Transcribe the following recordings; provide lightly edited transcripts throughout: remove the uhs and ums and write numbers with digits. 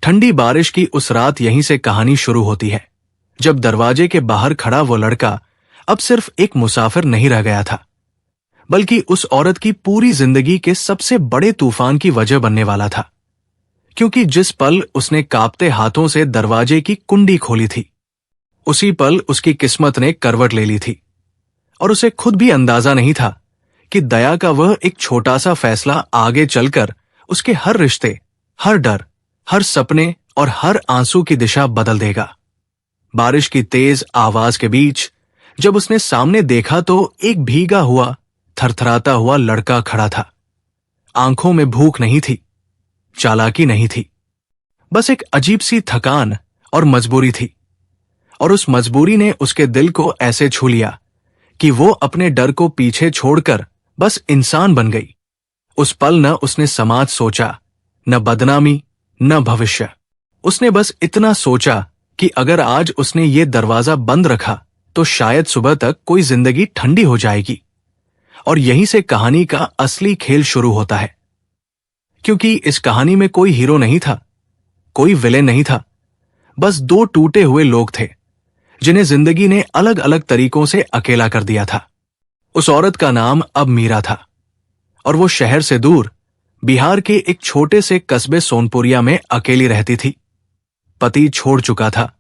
ठंडी बारिश की उस रात यहीं से कहानी शुरू होती है, जब दरवाजे के बाहर खड़ा वो लड़का अब सिर्फ एक मुसाफिर नहीं रह गया था, बल्कि उस औरत की पूरी जिंदगी के सबसे बड़े तूफान की वजह बनने वाला था। क्योंकि जिस पल उसने कांपते हाथों से दरवाजे की कुंडी खोली थी, उसी पल उसकी किस्मत ने करवट ले ली थी, और उसे खुद भी अंदाजा नहीं था कि दया का वह एक छोटा सा फैसला आगे चलकर उसके हर रिश्ते, हर डर, हर सपने और हर आंसू की दिशा बदल देगा। बारिश की तेज आवाज के बीच जब उसने सामने देखा तो एक भीगा हुआ, थरथराता हुआ लड़का खड़ा था। आंखों में भूख नहीं थी, चालाकी नहीं थी, बस एक अजीब सी थकान और मजबूरी थी। और उस मजबूरी ने उसके दिल को ऐसे छू लिया कि वो अपने डर को पीछे छोड़कर बस इंसान बन गई। उस पल न उसने समाज सोचा, न बदनामी, न भविष्य। उसने बस इतना सोचा कि अगर आज उसने ये दरवाजा बंद रखा तो शायद सुबह तक कोई जिंदगी ठंडी हो जाएगी। और यहीं से कहानी का असली खेल शुरू होता है, क्योंकि इस कहानी में कोई हीरो नहीं था, कोई विलेन नहीं था, बस दो टूटे हुए लोग थे जिन्हें जिंदगी ने अलग अलग तरीकों से अकेला कर दिया था। उस औरत का नाम अब मीरा था, और वो शहर से दूर बिहार के एक छोटे से कस्बे सोनपुरिया में अकेली रहती थी। पति छोड़ चुका था,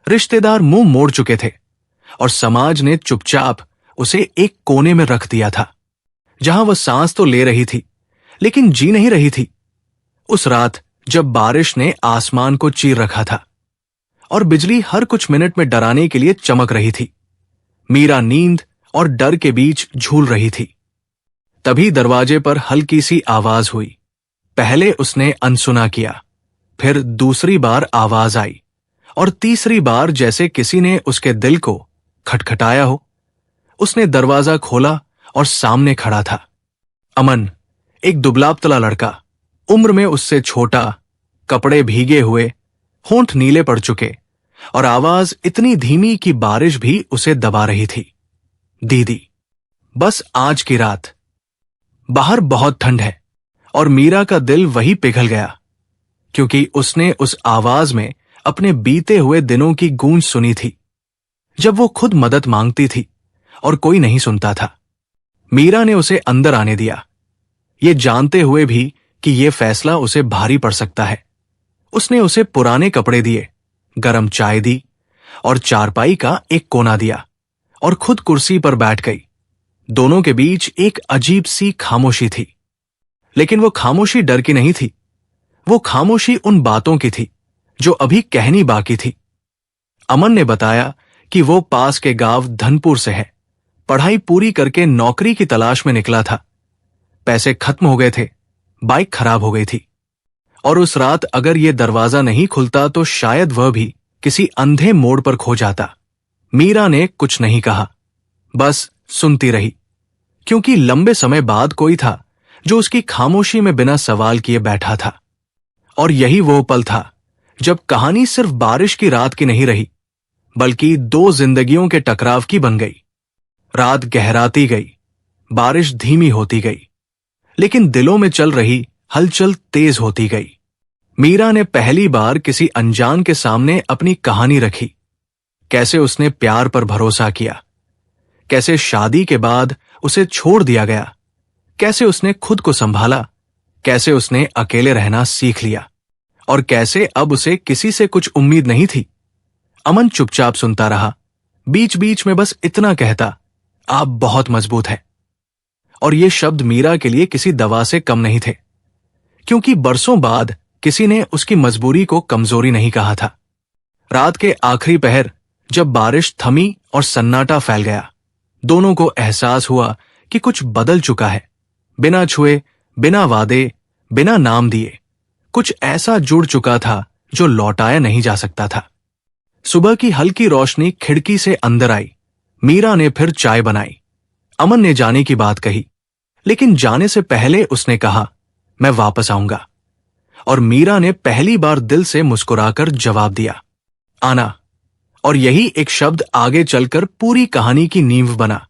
रिश्तेदार मुंह मोड़ चुके थे, और समाज ने चुपचाप उसे एक कोने में रख दिया था, जहां वह सांस तो ले रही थी लेकिन जी नहीं रही थी। उस रात जब बारिश ने आसमान को चीर रखा था और बिजली हर कुछ मिनट में डराने के लिए चमक रही थी, मीरा नींद और डर के बीच झूल रही थी। तभी दरवाजे पर हल्की सी आवाज हुई। पहले उसने अनसुना किया, फिर दूसरी बार आवाज आई, और तीसरी बार जैसे किसी ने उसके दिल को खटखटाया हो। उसने दरवाजा खोला और सामने खड़ा था अमन, एक दुबला-पतला लड़का, उम्र में उससे छोटा, कपड़े भीगे हुए, होंठ नीले पड़ चुके, और आवाज इतनी धीमी कि बारिश भी उसे दबा रही थी। दीदी। बस आज की रात। बाहर बहुत ठंड है, और मीरा का दिल वही पिघल गया, क्योंकि उसने उस आवाज में अपने बीते हुए दिनों की गूंज सुनी थी, जब वो खुद मदद मांगती थी और कोई नहीं सुनता था। मीरा ने उसे अंदर आने दिया, ये जानते हुए भी कि ये फैसला उसे भारी पड़ सकता है। उसने उसे पुराने कपड़े दिए, गरम चाय दी, और चारपाई का एक कोना दिया, और खुद कुर्सी पर बैठ गई। दोनों के बीच एक अजीब सी खामोशी थी, लेकिन वो खामोशी डर की नहीं थी। वो खामोशी उन बातों की थी जो अभी कहनी बाकी थी। अमन ने बताया कि वो पास के गांव धनपुर से है, पढ़ाई पूरी करके नौकरी की तलाश में निकला था। पैसे खत्म हो गए थे, बाइक खराब हो गई थी, और उस रात अगर ये दरवाजा नहीं खुलता तो शायद वह भी किसी अंधे मोड़ पर खो जाता। मीरा ने कुछ नहीं कहा, बस सुनती रही, क्योंकि लंबे समय बाद कोई था जो उसकी खामोशी में बिना सवाल किए बैठा था। और यही वो पल था जब कहानी सिर्फ बारिश की रात की नहीं रही, बल्कि दो जिंदगियों के टकराव की बन गई। रात गहराती गई, बारिश धीमी होती गई, लेकिन दिलों में चल रही हलचल तेज होती गई। मीरा ने पहली बार किसी अनजान के सामने अपनी कहानी रखी। कैसे उसने प्यार पर भरोसा किया, कैसे शादी के बाद उसे छोड़ दिया गया, कैसे उसने खुद को संभाला, कैसे उसने अकेले रहना सीख लिया, और कैसे अब उसे किसी से कुछ उम्मीद नहीं थी। अमन चुपचाप सुनता रहा, बीच बीच में बस इतना कहता, आप बहुत मजबूत हैं। और ये शब्द मीरा के लिए किसी दवा से कम नहीं थे, क्योंकि बरसों बाद किसी ने उसकी मजबूरी को कमजोरी नहीं कहा था। रात के आखिरी पहर जब बारिश थमी और सन्नाटा फैल गया, दोनों को एहसास हुआ कि कुछ बदल चुका है। बिना छुए, बिना वादे, बिना नाम दिए, कुछ ऐसा जुड़ चुका था जो लौटाया नहीं जा सकता था। सुबह की हल्की रोशनी खिड़की से अंदर आई। मीरा ने फिर चाय बनाई। अमन ने जाने की बात कही, लेकिन जाने से पहले उसने कहा, मैं वापस आऊंगा। और मीरा ने पहली बार दिल से मुस्कुराकर जवाब दिया, आना। और यही एक शब्द आगे चलकर पूरी कहानी की नींव बना,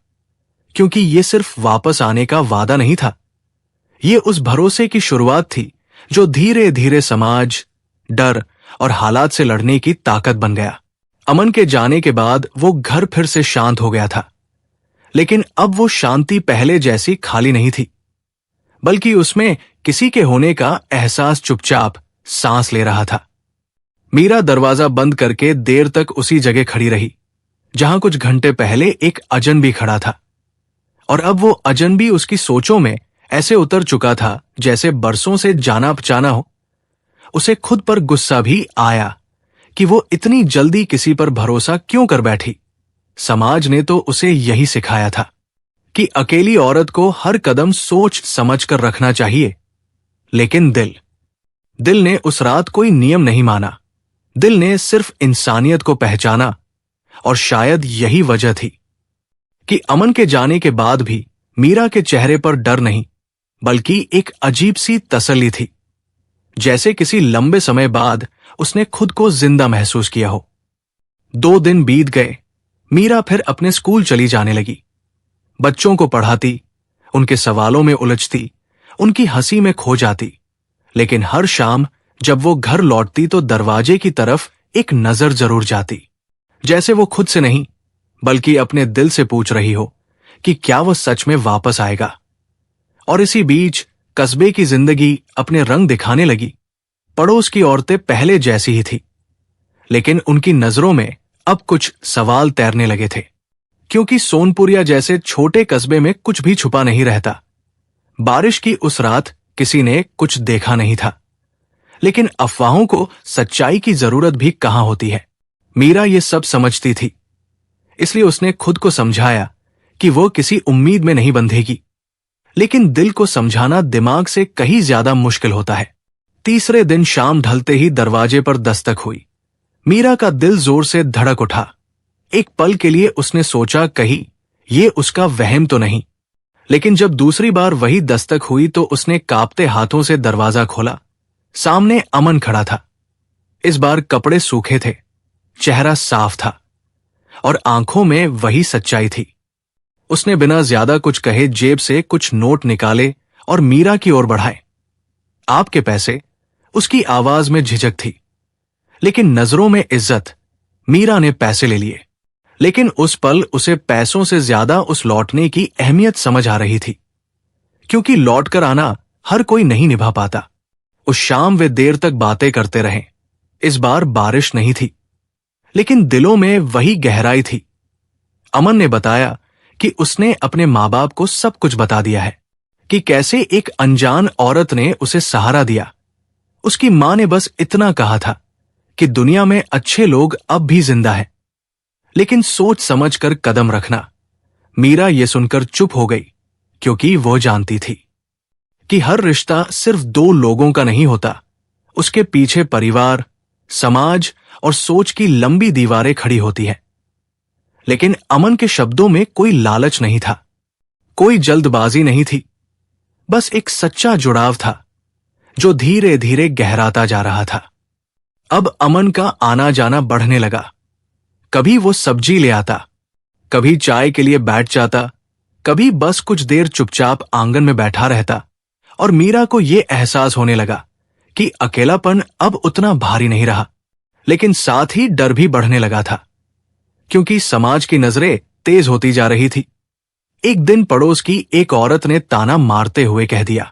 क्योंकि ये सिर्फ वापस आने का वादा नहीं था, ये उस भरोसे की शुरुआत थी जो धीरे धीरे समाज, डर और हालात से लड़ने की ताकत बन गया। अमन के जाने के बाद वो घर फिर से शांत हो गया था, लेकिन अब वो शांति पहले जैसी खाली नहीं थी, बल्कि उसमें किसी के होने का एहसास चुपचाप सांस ले रहा था। मीरा दरवाजा बंद करके देर तक उसी जगह खड़ी रही जहां कुछ घंटे पहले एक अजनबी खड़ा था, और अब वो अजनबी उसकी सोचों में ऐसे उतर चुका था जैसे बरसों से जाना पहचाना हो। उसे खुद पर गुस्सा भी आया कि वो इतनी जल्दी किसी पर भरोसा क्यों कर बैठी। समाज ने तो उसे यही सिखाया था कि अकेली औरत को हर कदम सोच समझ कर रखना चाहिए, लेकिन दिल ने उस रात कोई नियम नहीं माना। दिल ने सिर्फ इंसानियत को पहचाना, और शायद यही वजह थी कि अमन के जाने के बाद भी मीरा के चेहरे पर डर नहीं, बल्कि एक अजीब सी तसल्ली थी, जैसे किसी लंबे समय बाद उसने खुद को जिंदा महसूस किया हो। 2 दिन बीत गए। मीरा फिर अपने स्कूल चली जाने लगी। बच्चों को पढ़ाती, उनके सवालों में उलझती, उनकी हंसी में खो जाती, लेकिन हर शाम जब वो घर लौटती तो दरवाजे की तरफ एक नजर जरूर जाती, जैसे वो खुद से नहीं बल्कि अपने दिल से पूछ रही हो कि क्या वो सच में वापस आएगा। और इसी बीच कस्बे की जिंदगी अपने रंग दिखाने लगी। पड़ोस की औरतें पहले जैसी ही थी, लेकिन उनकी नजरों में अब कुछ सवाल तैरने लगे थे, क्योंकि सोनपुरिया जैसे छोटे कस्बे में कुछ भी छुपा नहीं रहता। बारिश की उस रात किसी ने कुछ देखा नहीं था, लेकिन अफवाहों को सच्चाई की जरूरत भी कहां होती है। मीरा ये सब समझती थी, इसलिए उसने खुद को समझाया कि वो किसी उम्मीद में नहीं बंधेगी, लेकिन दिल को समझाना दिमाग से कहीं ज्यादा मुश्किल होता है। तीसरे दिन शाम ढलते ही दरवाजे पर दस्तक हुई। मीरा का दिल जोर से धड़क उठा। एक पल के लिए उसने सोचा कहीं ये उसका वहम तो नहीं, लेकिन जब दूसरी बार वही दस्तक हुई तो उसने कांपते हाथों से दरवाजा खोला। सामने अमन खड़ा था। इस बार कपड़े सूखे थे, चेहरा साफ था, और आंखों में वही सच्चाई थी। उसने बिना ज्यादा कुछ कहे जेब से कुछ नोट निकाले और मीरा की ओर बढ़ाए। आपके पैसे? उसकी आवाज में झिझक थी, लेकिन नजरों में इज्जत। मीरा ने पैसे ले लिए, लेकिन उस पल उसे पैसों से ज्यादा उस लौटने की अहमियत समझ आ रही थी, क्योंकि लौट कर आना हर कोई नहीं निभा पाता। उस शाम वे देर तक बातें करते रहे। इस बार बारिश नहीं थी, लेकिन दिलों में वही गहराई थी। अमन ने बताया कि उसने अपने माँ बाप को सब कुछ बता दिया है, कि कैसे एक अनजान औरत ने उसे सहारा दिया। उसकी मां ने बस इतना कहा था कि दुनिया में अच्छे लोग अब भी जिंदा हैं, लेकिन सोच समझ कर कदम रखना। मीरा ये सुनकर चुप हो गई, क्योंकि वो जानती थी कि हर रिश्ता सिर्फ 2 लोगों का नहीं होता। उसके पीछे परिवार, समाज और सोच की लंबी दीवारें खड़ी होती हैं। लेकिन अमन के शब्दों में कोई लालच नहीं था, कोई जल्दबाजी नहीं थी, बस एक सच्चा जुड़ाव था जो धीरे धीरे गहराता जा रहा था। अब अमन का आना जाना बढ़ने लगा। कभी वो सब्जी ले आता, कभी चाय के लिए बैठ जाता, कभी बस कुछ देर चुपचाप आंगन में बैठा रहता, और मीरा को ये एहसास होने लगा कि अकेलापन अब उतना भारी नहीं रहा। लेकिन साथ ही डर भी बढ़ने लगा था, क्योंकि समाज की नजरें तेज होती जा रही थी। एक दिन पड़ोस की एक औरत ने ताना मारते हुए कह दिया,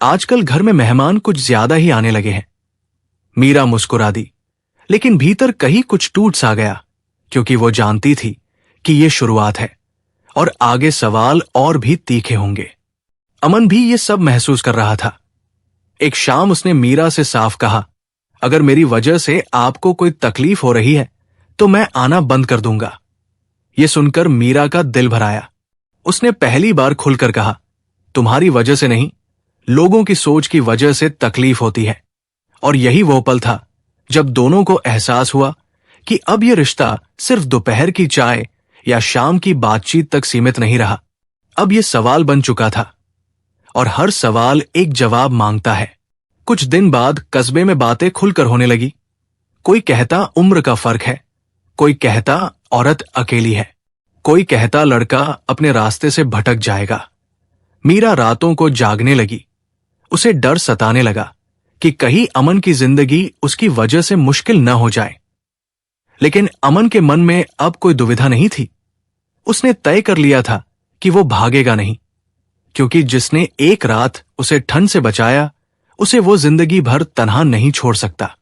आजकल घर में मेहमान कुछ ज्यादा ही आने लगे हैं। मीरा मुस्कुरा दी, लेकिन भीतर कहीं कुछ टूट सा गया, क्योंकि वो जानती थी कि ये शुरुआत है और आगे सवाल और भी तीखे होंगे। अमन भी ये सब महसूस कर रहा था। एक शाम उसने मीरा से साफ कहा, अगर मेरी वजह से आपको कोई तकलीफ हो रही है तो मैं आना बंद कर दूंगा। ये सुनकर मीरा का दिल भर आया। उसने पहली बार खुलकर कहा, तुम्हारी वजह से नहीं, लोगों की सोच की वजह से तकलीफ होती है। और यही वो पल था जब दोनों को एहसास हुआ कि अब यह रिश्ता सिर्फ दोपहर की चाय या शाम की बातचीत तक सीमित नहीं रहा। अब यह सवाल बन चुका था, और हर सवाल एक जवाब मांगता है। कुछ दिन बाद कस्बे में बातें खुलकर होने लगी। कोई कहता उम्र का फर्क है, कोई कहता औरत अकेली है, कोई कहता लड़का अपने रास्ते से भटक जाएगा। मीरा रातों को जागने लगी। उसे डर सताने लगा कि कहीं अमन की जिंदगी उसकी वजह से मुश्किल न हो जाए। लेकिन अमन के मन में अब कोई दुविधा नहीं थी। उसने तय कर लिया था कि वो भागेगा नहीं, क्योंकि जिसने एक रात उसे ठंड से बचाया, उसे वो जिंदगी भर तन्हा नहीं छोड़ सकता।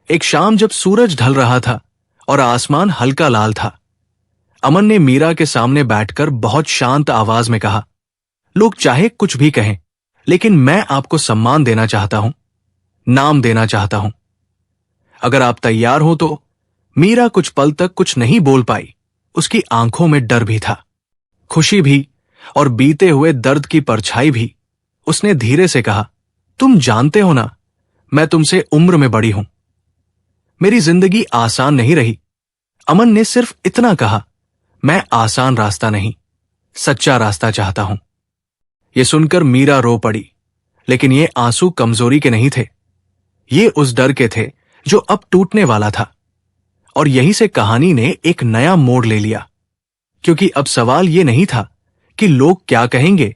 एक शाम जब सूरज ढल रहा था और आसमान हल्का लाल था, अमन ने मीरा के सामने बैठकर बहुत शांत आवाज में कहा, लोग चाहे कुछ भी कहें, लेकिन मैं आपको सम्मान देना चाहता हूं, नाम देना चाहता हूं। अगर आप तैयार हो तो। मीरा कुछ पल तक कुछ नहीं बोल पाई। उसकी आंखों में डर भी था, खुशी भी, और बीते हुए दर्द की परछाई भी। उसने धीरे से कहा, तुम जानते हो ना, मैं तुमसे उम्र में बड़ी हूं। मेरी जिंदगी आसान नहीं रही। अमन ने सिर्फ इतना कहा, मैं आसान रास्ता नहीं, सच्चा रास्ता चाहता हूं। यह सुनकर मीरा रो पड़ी, लेकिन ये आंसू कमजोरी के नहीं थे। ये उस डर के थे जो अब टूटने वाला था। और यहीं से कहानी ने एक नया मोड़ ले लिया, क्योंकि अब सवाल ये नहीं था कि लोग क्या कहेंगे।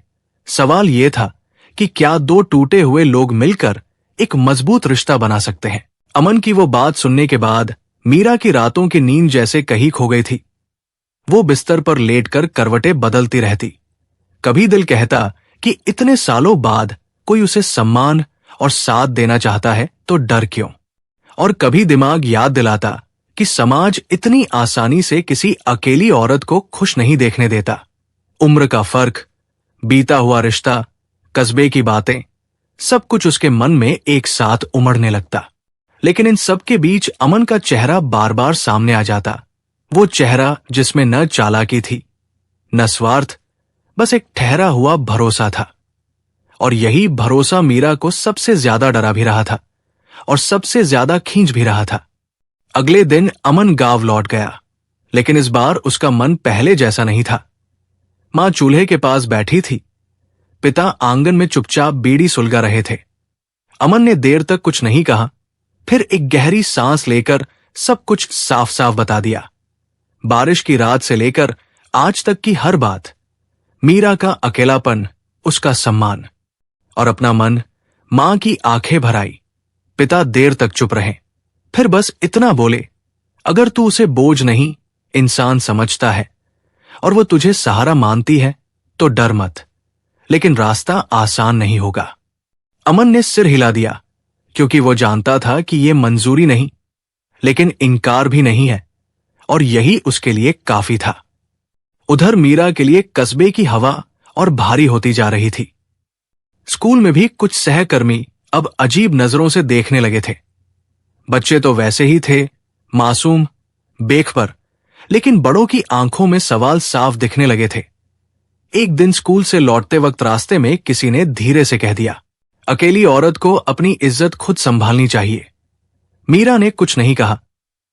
सवाल ये था कि क्या दो टूटे हुए लोग मिलकर एक मजबूत रिश्ता बना सकते हैं। अमन की वो बात सुनने के बाद मीरा की रातों की नींद जैसे कहीं खो गई थी। वो बिस्तर पर लेटकर करवटें बदलती रहती। कभी दिल कहता कि इतने सालों बाद कोई उसे सम्मान और साथ देना चाहता है तो डर क्यों, और कभी दिमाग याद दिलाता कि समाज इतनी आसानी से किसी अकेली औरत को खुश नहीं देखने देता। उम्र का फर्क, बीता हुआ रिश्ता, कस्बे की बातें, सब कुछ उसके मन में एक साथ उमड़ने लगता। लेकिन इन सब के बीच अमन का चेहरा बार बार सामने आ जाता। वो चेहरा जिसमें न चालाकी थी, न स्वार्थ, बस एक ठहरा हुआ भरोसा था। और यही भरोसा मीरा को सबसे ज्यादा डरा भी रहा था और सबसे ज्यादा खींच भी रहा था। अगले दिन अमन गांव लौट गया, लेकिन इस बार उसका मन पहले जैसा नहीं था। मां चूल्हे के पास बैठी थी, पिता आंगन में चुपचाप बीड़ी सुलगा रहे थे। अमन ने देर तक कुछ नहीं कहा, फिर एक गहरी सांस लेकर सब कुछ साफ साफ बता दिया। बारिश की रात से लेकर आज तक की हर बात, मीरा का अकेलापन, उसका सम्मान और अपना मन। मां की आंखें भर आई। पिता देर तक चुप रहे, फिर बस इतना बोले, अगर तू उसे बोझ नहीं, इंसान समझता है, और वो तुझे सहारा मानती है तो डर मत, लेकिन रास्ता आसान नहीं होगा। अमन ने सिर हिला दिया, क्योंकि वो जानता था कि ये मंजूरी नहीं, लेकिन इनकार भी नहीं है, और यही उसके लिए काफी था। उधर मीरा के लिए कस्बे की हवा और भारी होती जा रही थी। स्कूल में भी कुछ सहकर्मी अब अजीब नजरों से देखने लगे थे। बच्चे तो वैसे ही थे, मासूम, बेखबर, लेकिन बड़ों की आंखों में सवाल साफ दिखने लगे थे। एक दिन स्कूल से लौटते वक्त रास्ते में किसी ने धीरे से कह दिया, अकेली औरत को अपनी इज्जत खुद संभालनी चाहिए। मीरा ने कुछ नहीं कहा,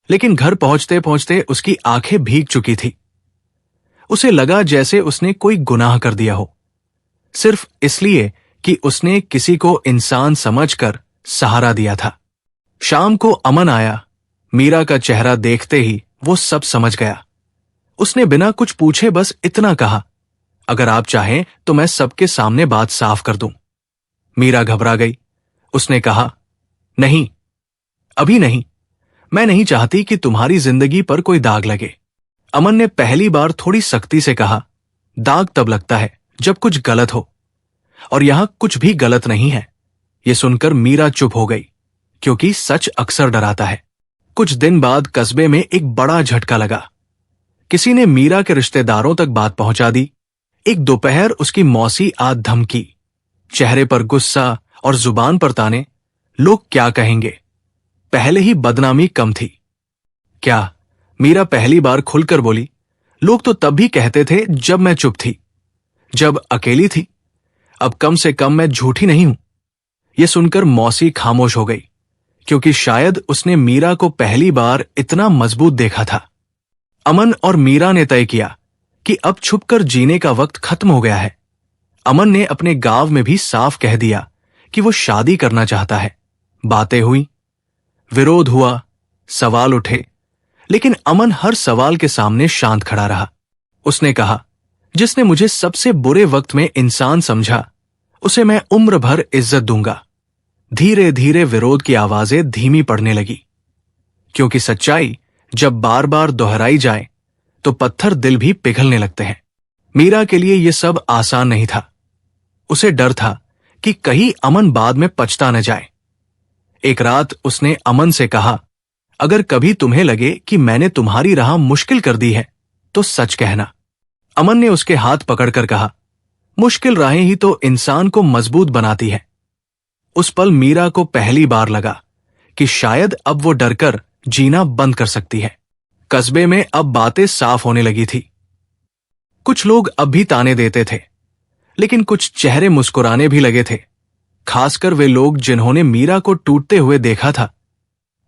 लेकिन घर पहुंचते पहुंचते उसकी आंखें भीग चुकी थी। उसे लगा जैसे उसने कोई गुनाह कर दिया हो, सिर्फ इसलिए कि उसने किसी को इंसान समझकर सहारा दिया था। शाम को अमन आया। मीरा का चेहरा देखते ही वो सब समझ गया। उसने बिना कुछ पूछे बस इतना कहा, अगर आप चाहें तो मैं सबके सामने बात साफ कर दूं। मीरा घबरा गई। उसने कहा, नहीं, अभी नहीं, मैं नहीं चाहती कि तुम्हारी जिंदगी पर कोई दाग लगे। अमन ने पहली बार थोड़ी सख्ती से कहा, दाग तब लगता है जब कुछ गलत हो, और यहां कुछ भी गलत नहीं है। यह सुनकर मीरा चुप हो गई, क्योंकि सच अक्सर डराता है। कुछ दिन बाद कस्बे में एक बड़ा झटका लगा। किसी ने मीरा के रिश्तेदारों तक बात पहुंचा दी। एक दोपहर उसकी मौसी आ धमकी, चेहरे पर गुस्सा और जुबान पर ताने। लोग क्या कहेंगे? पहले ही बदनामी कम थी। क्या? मीरा पहली बार खुलकर बोली, लोग तो तब भी कहते थे जब मैं चुप थी, जब अकेली थी। अब कम से कम मैं झूठी नहीं हूं। यह सुनकर मौसी खामोश हो गई, क्योंकि शायद उसने मीरा को पहली बार इतना मजबूत देखा था। अमन और मीरा ने तय किया कि अब छुपकर जीने का वक्त खत्म हो गया है। अमन ने अपने गांव में भी साफ कह दिया कि वो शादी करना चाहता है। बातें हुई, विरोध हुआ, सवाल उठे, लेकिन अमन हर सवाल के सामने शांत खड़ा रहा। उसने कहा, जिसने मुझे सबसे बुरे वक्त में इंसान समझा, उसे मैं उम्र भर इज्जत दूंगा। धीरे धीरे विरोध की आवाजें धीमी पड़ने लगी, क्योंकि सच्चाई जब बार बार दोहराई जाए तो पत्थर दिल भी पिघलने लगते हैं। मीरा के लिए यह सब आसान नहीं था। उसे डर था कि कहीं अमन बाद में पछता न जाए। एक रात उसने अमन से कहा, अगर कभी तुम्हें लगे कि मैंने तुम्हारी राह मुश्किल कर दी है तो सच कहना। अमन ने उसके हाथ पकड़कर कहा, मुश्किल राहें ही तो इंसान को मजबूत बनाती है। उस पल मीरा को पहली बार लगा कि शायद अब वो डरकर जीना बंद कर सकती है। कस्बे में अब बातें साफ होने लगी थी। कुछ लोग अब भी ताने देते थे, लेकिन कुछ चेहरे मुस्कुराने भी लगे थे। खासकर वे लोग जिन्होंने मीरा को टूटते हुए देखा था,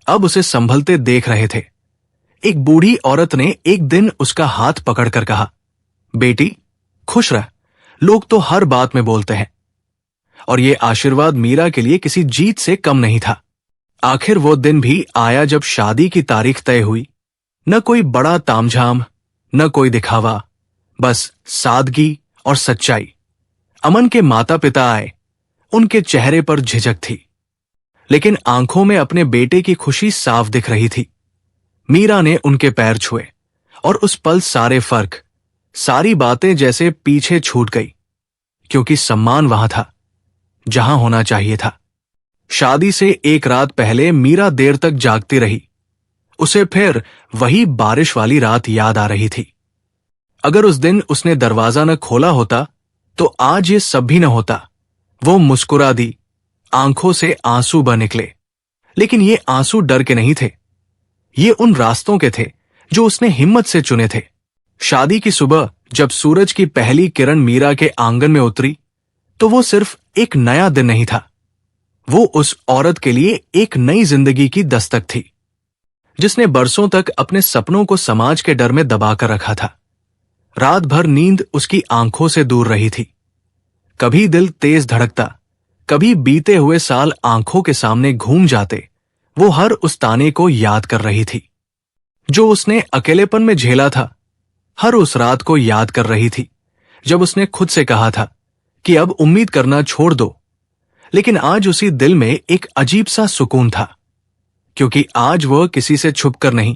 अब उसे संभलते देख रहे थे। एक बूढ़ी औरत ने एक दिन उसका हाथ पकड़कर कहा, बेटी खुश रह, लोग तो हर बात में बोलते हैं। और ये आशीर्वाद मीरा के लिए किसी जीत से कम नहीं था। आखिर वो दिन भी आया जब शादी की तारीख तय हुई। न कोई बड़ा तामझाम, न कोई दिखावा, बस सादगी और सच्चाई। अमन के माता पिता आए। उनके चेहरे पर झिझक थी, लेकिन आंखों में अपने बेटे की खुशी साफ दिख रही थी। मीरा ने उनके पैर छुए और उस पल सारे फर्क, सारी बातें जैसे पीछे छूट गई, क्योंकि सम्मान वहां था जहां होना चाहिए था। शादी से एक रात पहले मीरा देर तक जागती रही। उसे फिर वही बारिश वाली रात याद आ रही थी। अगर उस दिन उसने दरवाजा न खोला होता तो आज ये सब भी न होता। वो मुस्कुरा दी, आंखों से आंसू बह निकले, लेकिन ये आंसू डर के नहीं थे। ये उन रास्तों के थे जो उसने हिम्मत से चुने थे। शादी की सुबह जब सूरज की पहली किरण मीरा के आंगन में उतरी तो वो सिर्फ एक नया दिन नहीं था, वो उस औरत के लिए एक नई जिंदगी की दस्तक थी, जिसने बरसों तक अपने सपनों को समाज के डर में दबाकर रखा था। रात भर नींद उसकी आंखों से दूर रही थी। कभी दिल तेज धड़कता, कभी बीते हुए साल आंखों के सामने घूम जाते। वो हर उस ताने को याद कर रही थी जो उसने अकेलेपन में झेला था। हर उस रात को याद कर रही थी जब उसने खुद से कहा था कि अब उम्मीद करना छोड़ दो। लेकिन आज उसी दिल में एक अजीब सा सुकून था, क्योंकि आज वह किसी से छुपकर नहीं,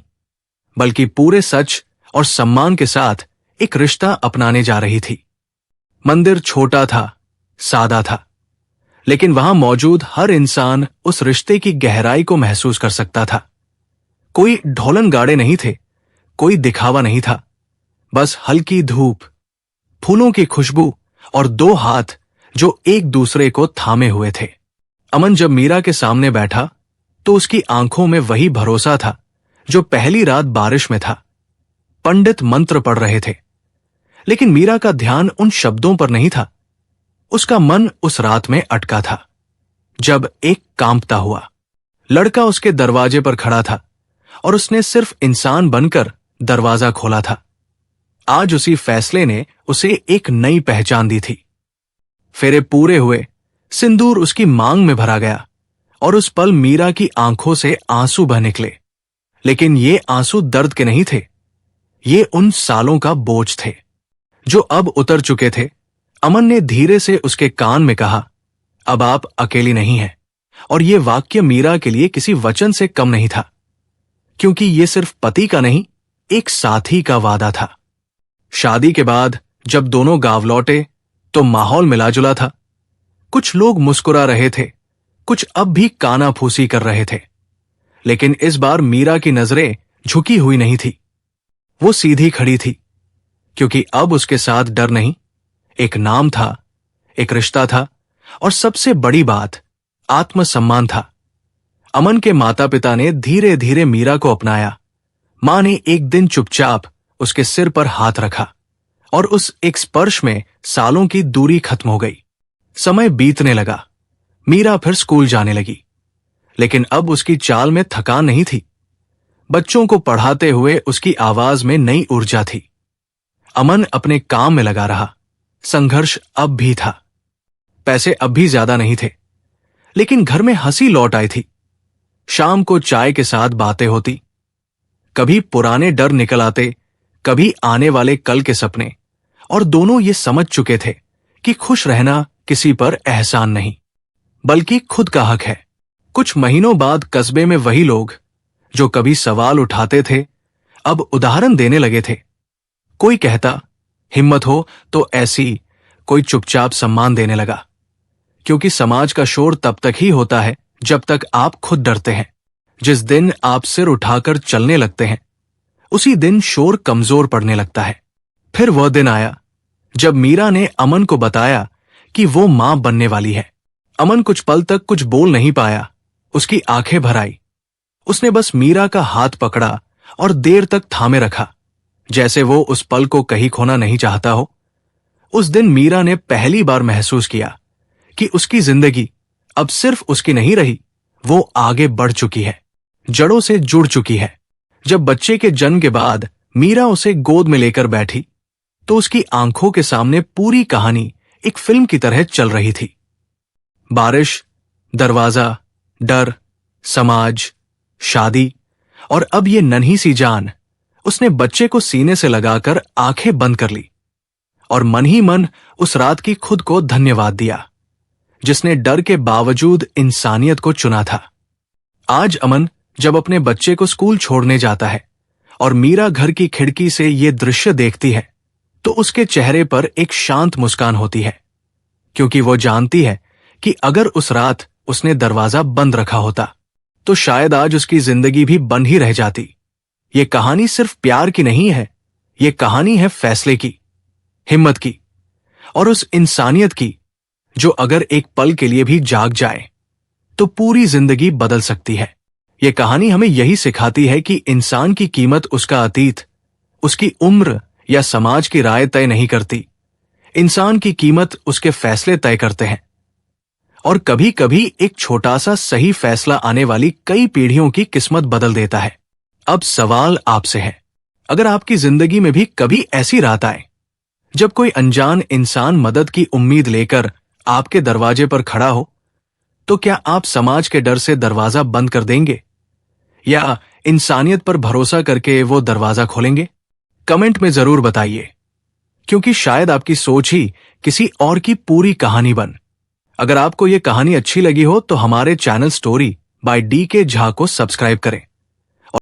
बल्कि पूरे सच और सम्मान के साथ एक रिश्ता अपनाने जा रही थी। मंदिर छोटा था, सादा था, लेकिन वहां मौजूद हर इंसान उस रिश्ते की गहराई को महसूस कर सकता था। कोई ढोलन गाड़े नहीं थे, कोई दिखावा नहीं था, बस हल्की धूप, फूलों की खुशबू और दो हाथ जो एक दूसरे को थामे हुए थे। अमन जब मीरा के सामने बैठा तो उसकी आंखों में वही भरोसा था जो पहली रात बारिश में था। पंडित मंत्र पढ़ रहे थे, लेकिन मीरा का ध्यान उन शब्दों पर नहीं था। उसका मन उस रात में अटका था जब एक कांपता हुआ लड़का उसके दरवाजे पर खड़ा था और उसने सिर्फ इंसान बनकर दरवाजा खोला था। आज उसी फैसले ने उसे एक नई पहचान दी थी। फेरे पूरे हुए, सिंदूर उसकी मांग में भरा गया और उस पल मीरा की आंखों से आंसू बह निकले। लेकिन ये आंसू दर्द के नहीं थे, ये उन सालों का बोझ थे जो अब उतर चुके थे। अमन ने धीरे से उसके कान में कहा, अब आप अकेली नहीं हैं। और ये वाक्य मीरा के लिए किसी वचन से कम नहीं था, क्योंकि ये सिर्फ पति का नहीं, एक साथी का वादा था। शादी के बाद जब दोनों गांव लौटे तो माहौल मिला जुला था। कुछ लोग मुस्कुरा रहे थे, कुछ अब भी कानाफूसी कर रहे थे, लेकिन इस बार मीरा की नजरें झुकी हुई नहीं थी। वो सीधी खड़ी थी, क्योंकि अब उसके साथ डर नहीं, एक नाम था, एक रिश्ता था, और सबसे बड़ी बात आत्मसम्मान था। अमन के माता पिता ने धीरे धीरे मीरा को अपनाया। मां ने एक दिन चुपचाप उसके सिर पर हाथ रखा और उस एक स्पर्श में सालों की दूरी खत्म हो गई। समय बीतने लगा, मीरा फिर स्कूल जाने लगी, लेकिन अब उसकी चाल में थकान नहीं थी। बच्चों को पढ़ाते हुए उसकी आवाज में नई ऊर्जा थी। अमन अपने काम में लगा रहा, संघर्ष अब भी था। पैसे अब भी ज्यादा नहीं थे, लेकिन घर में हंसी लौट आई थी। शाम को चाय के साथ बातें होती, कभी पुराने डर निकल आते, कभी आने वाले कल के सपने, और दोनों ये समझ चुके थे कि खुश रहना किसी पर एहसान नहीं, बल्कि खुद का हक है। कुछ महीनों बाद कस्बे में वही लोग जो कभी सवाल उठाते थे अब उदाहरण देने लगे थे। कोई कहता हिम्मत हो तो ऐसी, कोई चुपचाप सम्मान देने लगा। क्योंकि समाज का शोर तब तक ही होता है जब तक आप खुद डरते हैं। जिस दिन आप सिर उठाकर चलने लगते हैं उसी दिन शोर कमजोर पड़ने लगता है। फिर वह दिन आया जब मीरा ने अमन को बताया कि वो मां बनने वाली है। अमन कुछ पल तक कुछ बोल नहीं पाया। उसकी आंखें भर आई। उसने बस मीरा का हाथ पकड़ा और देर तक थामे रखा, जैसे वो उस पल को कहीं खोना नहीं चाहता हो। उस दिन मीरा ने पहली बार महसूस किया कि उसकी जिंदगी अब सिर्फ उसकी नहीं रही, वो आगे बढ़ चुकी है, जड़ों से जुड़ चुकी है। जब बच्चे के जन्म के बाद मीरा उसे गोद में लेकर बैठी तो उसकी आंखों के सामने पूरी कहानी एक फिल्म की तरह चल रही थी। बारिश, दरवाजा, डर, समाज, शादी और अब ये नन्ही सी जान। उसने बच्चे को सीने से लगाकर आंखें बंद कर ली और मन ही मन उस रात की खुद को धन्यवाद दिया जिसने डर के बावजूद इंसानियत को चुना था। आज अमन जब अपने बच्चे को स्कूल छोड़ने जाता है और मीरा घर की खिड़की से ये दृश्य देखती है तो उसके चेहरे पर एक शांत मुस्कान होती है, क्योंकि वो जानती है कि अगर उस रात उसने दरवाजा बंद रखा होता तो शायद आज उसकी जिंदगी भी बंद ही रह जाती। ये कहानी सिर्फ प्यार की नहीं है, ये कहानी है फैसले की, हिम्मत की और उस इंसानियत की जो अगर एक पल के लिए भी जाग जाए तो पूरी जिंदगी बदल सकती है। ये कहानी हमें यही सिखाती है कि इंसान की कीमत उसका अतीत, उसकी उम्र या समाज की राय तय नहीं करती। इंसान की कीमत उसके फैसले तय करते हैं और कभी कभी एक छोटा सा सही फैसला आने वाली कई पीढ़ियों की किस्मत बदल देता है। अब सवाल आपसे है, अगर आपकी जिंदगी में भी कभी ऐसी रात आए जब कोई अनजान इंसान मदद की उम्मीद लेकर आपके दरवाजे पर खड़ा हो, तो क्या आप समाज के डर से दरवाजा बंद कर देंगे या इंसानियत पर भरोसा करके वो दरवाजा खोलेंगे? कमेंट में जरूर बताइए, क्योंकि शायद आपकी सोच ही किसी और की पूरी कहानी बन। अगर आपको ये कहानी अच्छी लगी हो तो हमारे चैनल स्टोरी बाय डी के झा को सब्सक्राइब करें